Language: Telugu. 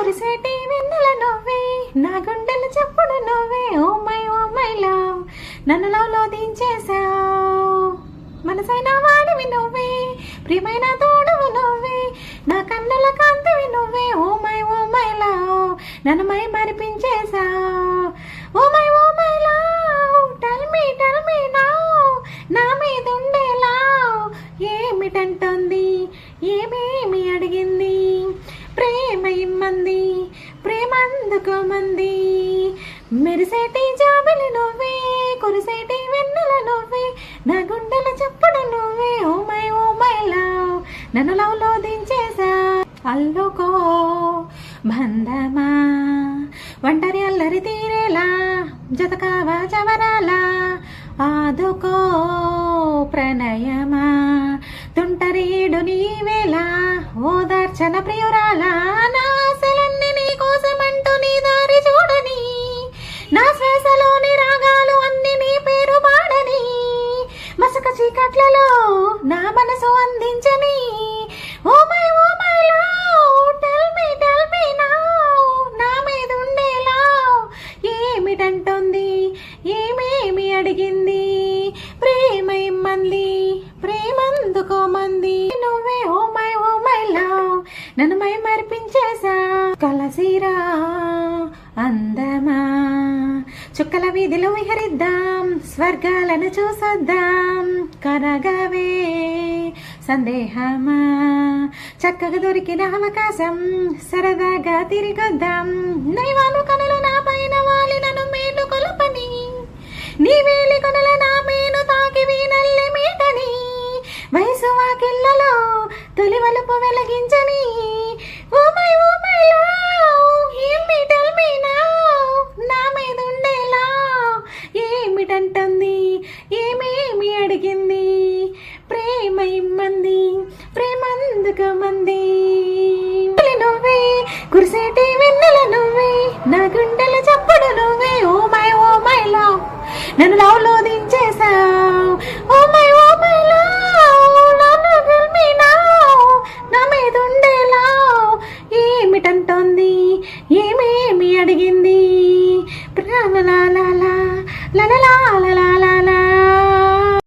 కురిసేటి వెన్నెల నువ్వే, నా గుండెల చప్పుడు నువ్వే. ఓ మై లవ్, నన్ను లవ్లో దించేశావు. మనసైన వాడివి నువ్వే, ప్రియమైన తోడువు నువ్వే, నా కన్నుల కాంతివి నువ్వే. ఓ మై లవ్, నన్ను మై మరిపించేశావు. Oh my love, tell me now, నా మీద ఉండే లవ్ ఏమిటంటుంది, ఏమేమి అడిగింది, ప్రేమ ఇమ్మంది, ప్రేమ అందుకోమంది. మెరిసేటి జాబిలి నువ్వే, కురిసేటి వెన్నెల నువ్వే, నా గుండెల చప్పుడు నువ్వే. ఓ మై లవ్, నన్ను లవ్లో దించేసా. అల్లుకో బంధమా, ఒంటరి అల్లరి తీరేలా, జతకావా చవరాలా, ఆదుకో ప్రణయమా, తుంటరీడు నీవేలా, ఓదార్చన ప్రియురాలా. నా ఆశలన్నీ నీ కోసమంటూ నీ దారి చూడని, నా శ్వాసలోని రాగాలు అన్ని నీ పేరు పాడని, మసక చీకట్లలో నా మనసు అందించని. Oh my love, tell me now, నా మీద ఉండే లవ్ ఏమిటంటుంది, ఏమేమి అడిగింది, ప్రేమ ఇమ్మంది, ప్రేమ అందుకోమంది. నువ్వే ఓ మై లవ్, నన్ను మై మరిపించేసా. కలసిరా అందమా, చుక్కల వీధిలో విహరిద్దాం, స్వర్గాలను చూసొద్దాం. కనగవే సందేహమా, చక్కగా దొరికిన అవకాశం, సరదాగా తిరిగొద్దాం. నైవాలు కనులు నా పైన వాలి నన్ను మేలు కొలపని, నీ వేలి కొనల నా మేను తాకి వీనల్లి మీటని, వయసు వాకిళ్లలో తొలి వలుపు వెలిగించని. Oh my love, tell me now, నా మీద ఉండే లవ్ ఏమిటంటుంది, ఏమేమి అడిగింది, ప్రేమ ఇమ్మంది, ప్రేమ అందుకోమంది. నువ్వే, కురిసేటి వెన్నెల నువ్వే, నా గుండెల చప్పుడు నువ్వే. ఓ మై లవ్, నన్ను లవ్లో దించేశావు. ఓ మై లవ్, నన్ను టెల్ మీ నౌ, నా మీద ఉండే లవ్ ఏమిటంటోంది, ఏమేమి అడిగింది, ప్రేమ లా లా లా లా లా.